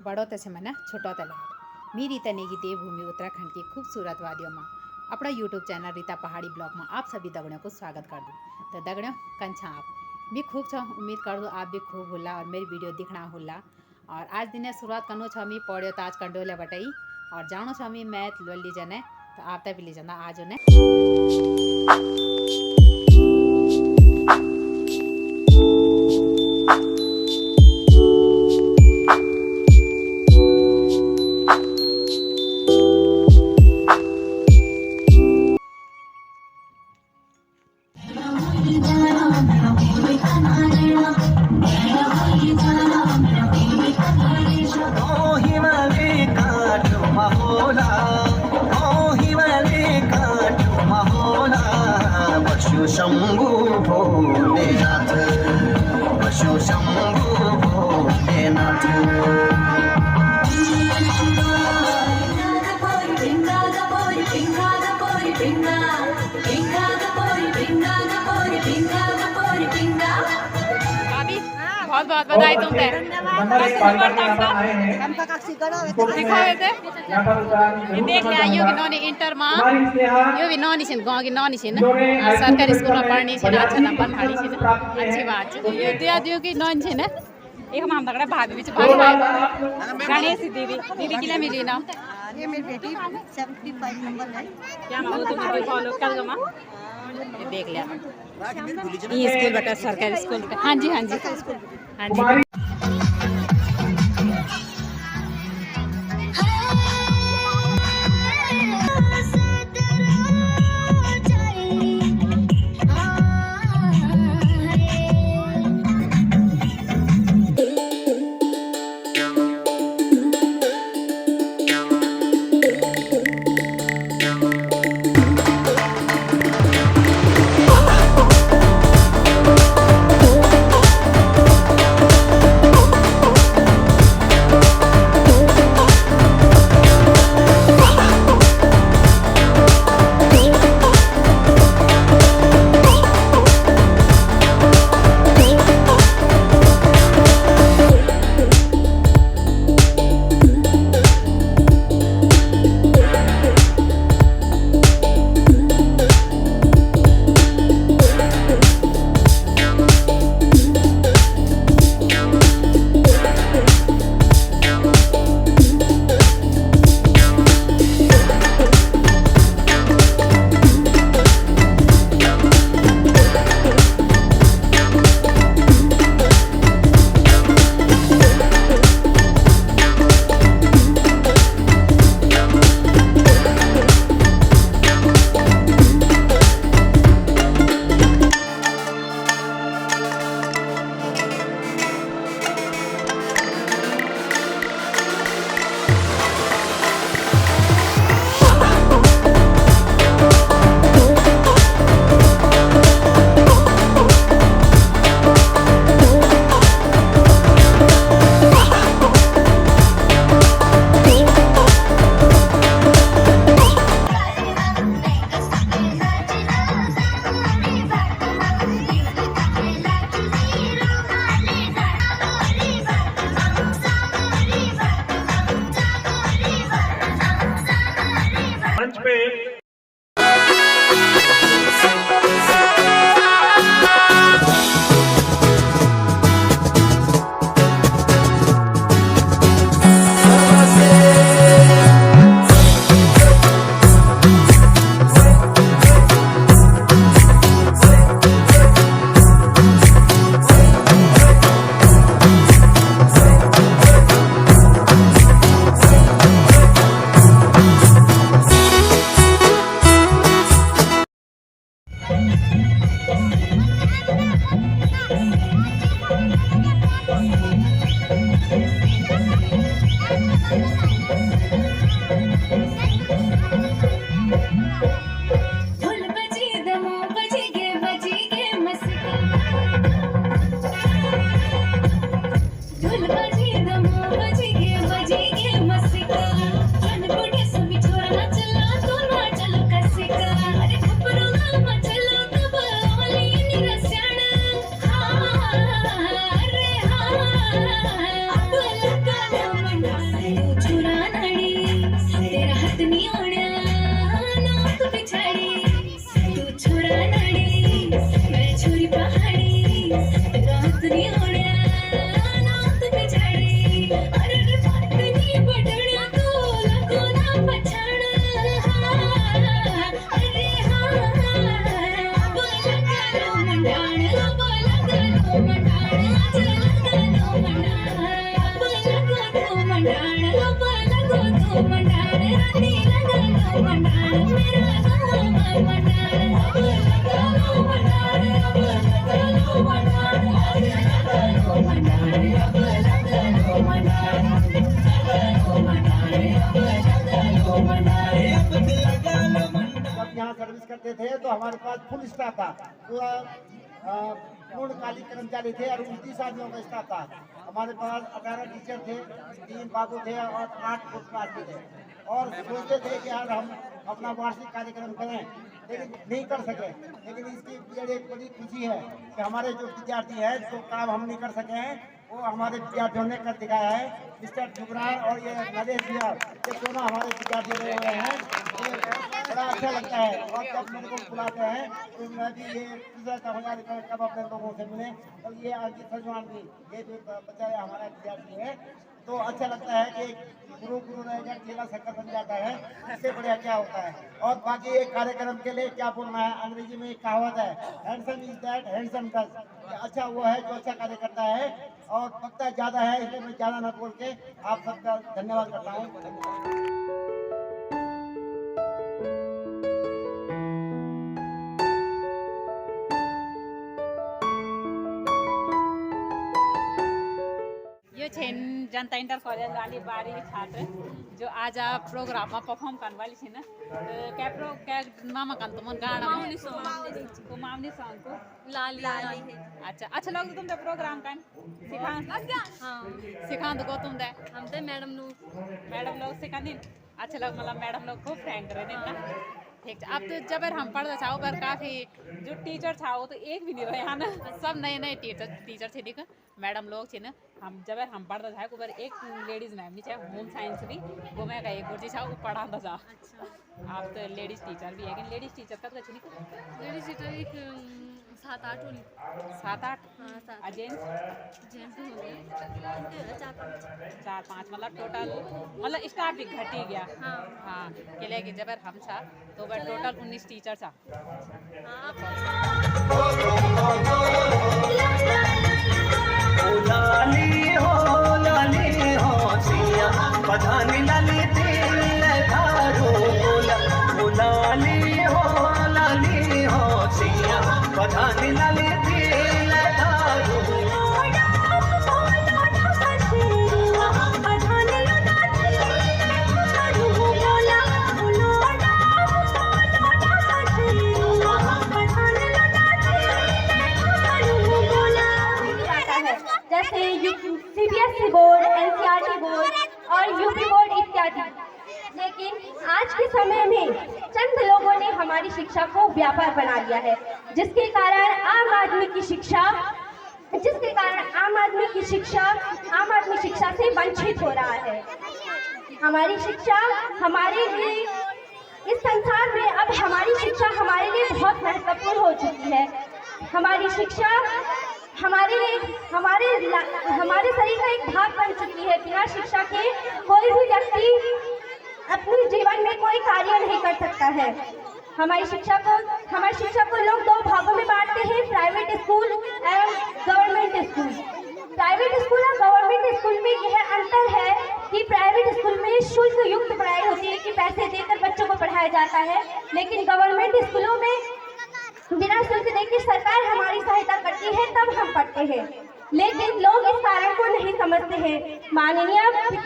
बड़ो तसे मना छोटो तलाव। मी रीता नेगी देवभूमि उत्तराखंड की खूबसूरत वादियों में अपना यूट्यूब चैनल रीता पहाड़ी ब्लॉग में आप सभी दगड़ियों को स्वागत कर दूँ। तो दगड़ियों कंछा आप भी खूब छो, उम्मीद कर दूँ आप भी खूब होला और मेरी वीडियो दिखना होला। और आज दिन शुरुआत करनो छो मी पौड़ियो ताज कंडोले बटाई और जानो छो मी मैथ लोली जने तो आप तभी ले जाना आज उन्हें। शंभु भोलेनाथ पशु शंभु भोलेनाथ बहुत बहुत बधाई तुमसे। देख लिया यो भी नॉन इंटर में यो भी नॉन छिन गांव की नॉन छिन सरकारी स्कूल में पढ़नी छिन अच्छा नंबर फाड़ी छिन अच्छी बात छ यो दिया दियो की नॉन छिन एक माम दगड़ा भाभी बीच भाई गणेश दीदी दीदी किला मिली ना ये मेरी बेटी 75 नंबर है। क्या मां तो मुझे फॉलो कर गमा ये देख लिया ये स्कूल बेटा सरकारी स्कूल हां जी हां जी हां जी। जब यहाँ सर्विस करते थे तो हमारे पास फुल स्टाफ था, पूरा पूर्णकालिक कर्मचारी थे और 29 आदमियों का स्टाफ था। हमारे पास 18 टीचर थे, 3 बाबू थे और 8 पुष्पार्थी थे। और सोचते थे कि यार हम अपना वार्षिक कार्यक्रम करें, लेकिन नहीं कर सके। लेकिन इसकी एक बड़ी खुशी है कि हमारे जो विद्यार्थी हैं जो काम हम नहीं कर सके हैं वो हमारे विद्यार्थियों ने कर दिखाया है। मिस्टर जुबरार और ये नरेश भैया, ये दोनों हमारे विद्यार्थी रहे हुए हैं। ये बड़ा अच्छा लगता है और जब मेरे को बुलाते हैं तो मैं भी ये पूछता हूँ यार कब अपने लोगों से मिले। और ये अंकित सजवान भी, ये भी बच्चा हमारा विद्यार्थी है। तो अच्छा लगता है कि गुरु रहेगा चेला शक्कर बन जाता है, इससे बढ़िया क्या होता है। और बाकी एक कार्यक्रम के लिए क्या बोलना है, अंग्रेजी में एक कहावत है, handsome is that handsome does. अच्छा वो है जो अच्छा कार्य करता है और वक्ता ज़्यादा है, इसलिए मैं ज़्यादा न बोल के आप सबका धन्यवाद करता हूँ। धन्यवाद। यो छेन जनता इंटर कॉलेज वाली बारी छात्र जो आज आप प्रोग्राम में परफॉर्म करने वाली थी ना, तो क्या मामा का तुम गाना को मामनी सॉन्ग को लाली अच्छा लोग तुम प्रोग्राम का सिखा दो तुम दे हम तो मैडम लोग सिखा दिन। अच्छा लोग मतलब मैडम लोग खूब फ्रैंक रहे ना, ठीक है। अब तो जब हम पढ़ते छाओ पर काफ़ी जो टीचर छाओ तो एक भी नहीं रहे हैं ना, सब नए टीचर थे ठीक मैडम लोग थे ना। हम जब हम पढ़ते छाओ पर एक लेडीज़ मैम नहीं चाहे होम साइंस भी वो मैं कहीं गुर्जी छाओ पढ़ाता था। आप तो लेडीज़ टीचर भी है कि लेडीज़ टीचर का तो नहीं, लेडीज टीचर एक 7-8 होली 7-8 हाँ जेंट्स हो गए 4-5 मतलब टोटल मतलब स्टाफ भी घट ही गया। हाँ के लिए कि जब हम था तो वह टोटल 19 टीचर था। लाली हो सिया बधानी लाली दिल धारो लाली हो सिया बधानी लाली दिल धारो। जैसे CBSE बोर्ड, NCERT बोर्ड और यूपी बोर्ड इत्यादि। लेकिन आज के समय में चंद लोगों ने हमारी शिक्षा को व्यापार बना लिया है, जिसके कारण आम आदमी की शिक्षा से वंचित हो रहा है। हमारी शिक्षा हमारे लिए इस संसार में अब हमारी शिक्षा हमारे लिए बहुत महत्वपूर्ण हो चुकी है। हमारी शिक्षा हमारे शरीर का एक भाग बन चुकी है। बिना शिक्षा के कोई भी व्यक्ति अपने जीवन में कोई कार्य नहीं कर सकता है। हमारी शिक्षा को लोग 2 भागों में बांटते हैं, प्राइवेट स्कूल एवं गवर्नमेंट स्कूल। प्राइवेट स्कूल और गवर्नमेंट स्कूल में यह अंतर है कि प्राइवेट स्कूल में शुल्क युक्त पढ़ाई होती है कि पैसे देकर बच्चों को पढ़ाया जाता है, लेकिन गवर्नमेंट स्कूलों में बिना शुल्क देकर सरकार हमारी सहायता करती है, तब हम पढ़ते हैं। लेकिन लोग इस कारण को नहीं समझते हैं। माननीय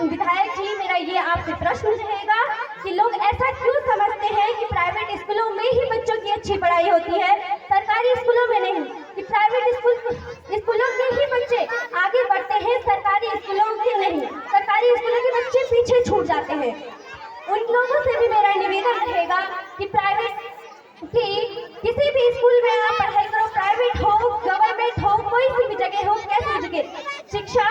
विधायक जी, मेरा ये आपसे प्रश्न रहेगा कि लोग ऐसा क्यों समझते हैं कि प्राइवेट स्कूलों में ही बच्चों की अच्छी पढ़ाई होती है, सरकारी स्कूलों में नहीं, कि प्राइवेट स्कूलों के ही बच्चे आगे बढ़ते हैं, सरकारी स्कूलों के नहीं। सरकारी स्कूलों के बच्चे पीछे छूट जाते हैं। उन लोगों से भी मेरा निवेदन रहेगा कि किसी भी स्कूल में आप पढ़ाई करो, प्राइवेट हो, गवर्नमेंट हो, कोई सी भी जगह हो, कैसी भी जगह, शिक्षा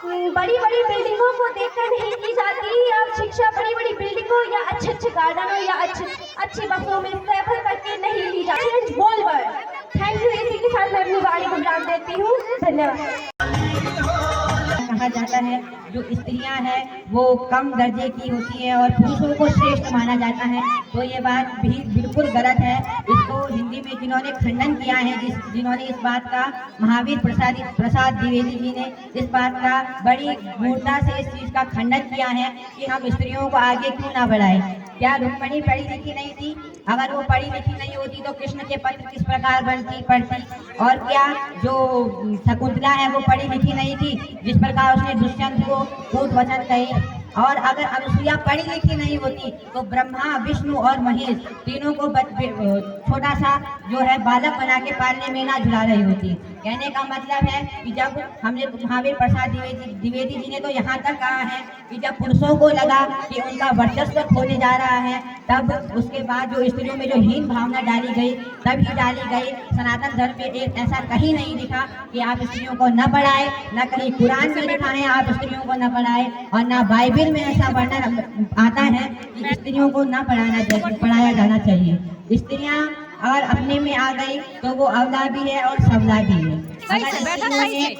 बड़ी बड़ी बिल्डिंगों को देखकर नहीं की जाती। अब शिक्षा बड़ी बड़ी बिल्डिंगों या अच्छे गार्डनों या अच्छी बसों में सफर करके नहीं ली जाती। बोलवर थैंक यू। इसी के साथ मैं अपनी वाणी को विराम देती हूँ। धन्यवाद। कहा जाता है जो स्त्रियां हैं वो कम दर्जे की होती हैं और पुरुषों को श्रेष्ठ माना जाता है, तो ये बात भी बिल्कुल गलत है। इसको हिंदी में जिन्होंने खंडन किया है, जिन्होंने इस बात का, महावीर प्रसाद द्विवेदी जी ने इस बात का बड़ी मूर्खता से इस चीज़ का खंडन किया है कि हम स्त्रियों को आगे क्यों ना बढ़ाएं। क्या रुक्मणी पढ़ी लिखी नहीं थी? अगर वो पढ़ी लिखी नहीं होती तो कृष्ण के पत्र किस प्रकार पढ़ती? और क्या जो शकुंतला है वो पढ़ी लिखी नहीं थी, जिस प्रकार उसने दुष्यंत को कूट वचन कहे? और अगर अनुसुईया पढ़ी लिखी नहीं होती तो ब्रह्मा, विष्णु और महेश तीनों को छोटा सा जो है बालक बना के पालने में ना झुला रही होती। कहने का मतलब है कि जब हमने महावीर प्रसाद द्विवेदी जी ने तो यहाँ तक कहा है कि जब पुरुषों को लगा कि उनका वर्चस्व खोने जा रहा है, तब उसके बाद जो स्त्रियों में जो हीन भावना डाली गई, तभी डाली गई। सनातन धर्म में एक ऐसा कहीं नहीं लिखा कि आप स्त्रियों को न पढ़ाए, न कहीं कुरान में लिखा है आप स्त्रियों को न पढ़ाए, और न बाइबिल में ऐसा वर्णन आता है कि स्त्रियों को न पढ़ाया जाना चाहिए। स्त्रियां अगर अपने में आ गई तो वो अवला भी है और सबला भी है। अगर स्त्रियों में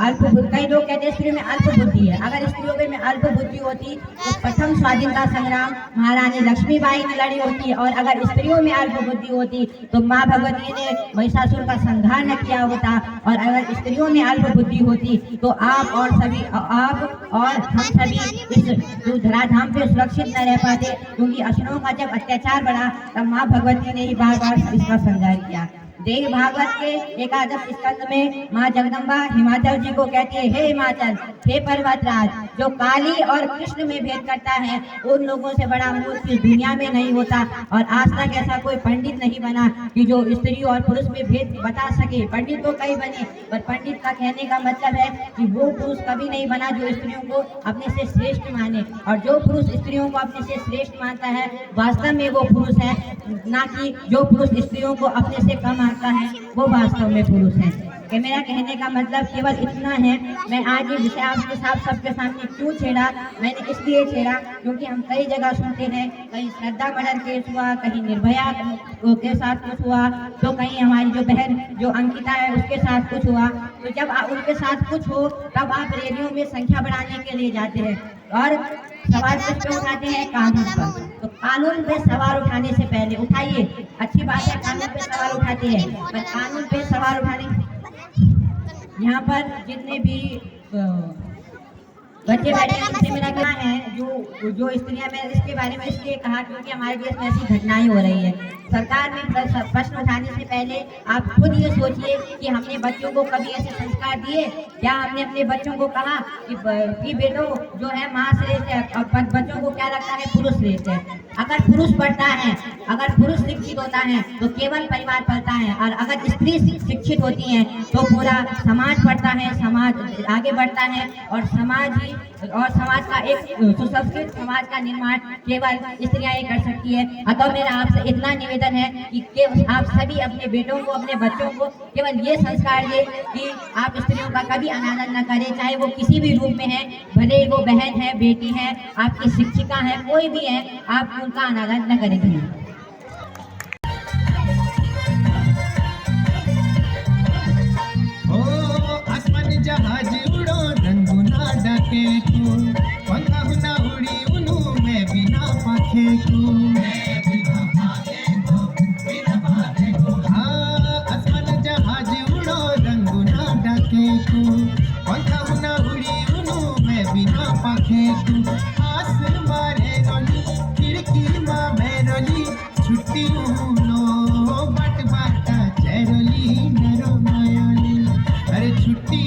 अल्प बुद्धि, कई लोग कहते हैं स्त्रियों में अल्प बुद्धि है, अगर स्त्रियों में अल्प बुद्धि होती तो प्रथम स्वाधीनता संग्राम महारानी लक्ष्मीबाई ने लड़ी होती, और अगर स्त्रियों में अल्प बुद्धि होती तो माँ भगवती ने महिषासुर का संहार न किया होता, और अगर स्त्रियों में अल्प बुद्धि होती तो आप और हम सभी इस जो धराधाम पे सुरक्षित न रह पाते, क्योंकि असुरों का जब अत्याचार बढ़ा तब माँ भगवती ने ही बार बार इसका संहार किया। देव भागवत के एकादश स्कंद में माँ जगदम्बा हिमाचल जी को कहती है, हे हिमाचल, हे पर्वतराज, जो काली और कृष्ण में भेद करता है उन लोगों से बड़ा मूर्ख इस दुनिया में नहीं होता। और आज तक ऐसा कोई पंडित नहीं बना कि जो स्त्री और पुरुष में भेद बता सके। पंडित तो कई बने, पर पंडित का कहने का मतलब है कि वो पुरुष कभी नहीं बना जो स्त्रियों को अपने से श्रेष्ठ माने, और जो पुरुष स्त्रियों को अपने से श्रेष्ठ मानता है वास्तव में वो पुरुष है, ना कि जो पुरुष स्त्रियों को अपने से कम है वो वास्तव में पुरुष है। कि मेरा कहने का मतलब केवल इतना है। मैं आज ये विषय आपके साथ सबके सामने क्यों छेड़ा, मैंने इसलिए छेड़ा क्योंकि हम कई जगह सुनते हैं, कहीं श्रद्धा मर्डर केस हुआ, कहीं निर्भया के साथ कुछ हुआ, तो कहीं हमारी जो बहन जो अंकिता है उसके साथ कुछ हुआ। तो जब उनके साथ कुछ हो तब आप रेडियो में संख्या बढ़ाने के लिए जाते हैं और सवाल किस पे उठाते हैं? कानून पर। तो कानून पे सवाल उठाने से पहले उठाइए, अच्छी बात है कानून पे सवाल उठाते हैं, पर कानून पे सवाल उठाने यहाँ पर जितने भी बच्चे बैठे हैं उनसे मेरा क्या है, जो स्त्रियां, मैं इसके बारे में इसलिए कहा क्योंकि हमारे देश में ऐसी घटनाएं हो रही है। सरकार में प्रश्न उठाने से पहले आप खुद ये सोचिए कि हमने बच्चों को कभी ऐसे संस्कार दिए? क्या हमने अपने बच्चों को कहा कि बेटो जो है माँ श्रेष्ठ है, और बच्चों को क्या लगता है पुरुष श्रेष्ठ है? अगर पुरुष पढ़ता है, अगर पुरुष शिक्षित होता है तो केवल परिवार पढ़ता है, और अगर स्त्री शिक्षित होती है तो पूरा समाज पढ़ता है, समाज आगे बढ़ता है, और समाज का एक सुसंस्कृत समाज का निर्माण केवल स्त्रियां ही कर सकती है। अतः मेरा आपसे इतना निवेदन है कि आप सभी अपने बेटों को, अपने बच्चों को केवल ये संस्कार दें कि आप स्त्रियों का कभी अनादर न करें, चाहे वो किसी भी रूप में है, भले वो बहन है, बेटी है, आपकी शिक्षिका है, कोई भी है, आप उनका अनादर न करेंगे। जहाज उड़ो रंगू ना डके को, पंखा ना उड़ी उनु मैं बिना पाखे को, हाँ आसमान जहाज उड़ो रंगू ना डके को, पंखा ना उड़ी उनु मैं बिना पाखे को, आस मारे रोली खिड़की माँ मैं रोली, छुट्टी उनो बट बाटा चेरोली नरो मायाली, अरे छुट्टी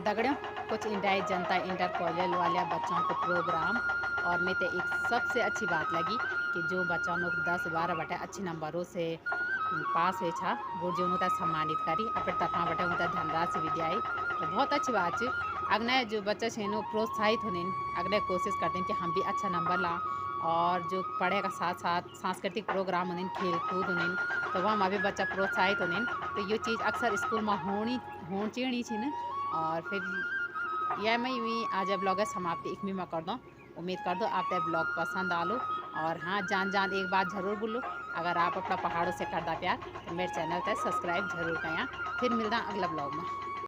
दगड़ियों कुछ इंडियाई जनता इंटर कॉलेज वाले बच्चों को प्रोग्राम और में तो एक सबसे अच्छी बात लगी कि जो बच्चों लोग 10-12 बटे अच्छे नंबरों से पास हुए छा गुरुजी उन्होंने सम्मानित करी अपने तरफा बटे उनका धनराशि भी दियाई। तो बहुत अच्छी बात है। अगने जो बच्चे छे प्रोत्साहित होने अगले कोशिश करते हैं कि हम भी अच्छा नंबर ला और जो पढ़े का साथ साथ सांस्कृतिक प्रोग्राम होने खेल कूद होने तो वहाँ भी बच्चा प्रोत्साहित होने तो ये चीज़ अक्सर स्कूल में होनी चाहिए छी न। और फिर यह मैं भी आज ब्लॉग समाप्ति एक में कर दूँ। उम्मीद कर दो आप ब्लॉग पसंद आलो। और हाँ जान एक बात ज़रूर बोलो, अगर आप अपना पहाड़ों से करदा प्यार तो मेरे चैनल तक सब्सक्राइब जरूर करें। फिर मिलना अगला ब्लॉग में।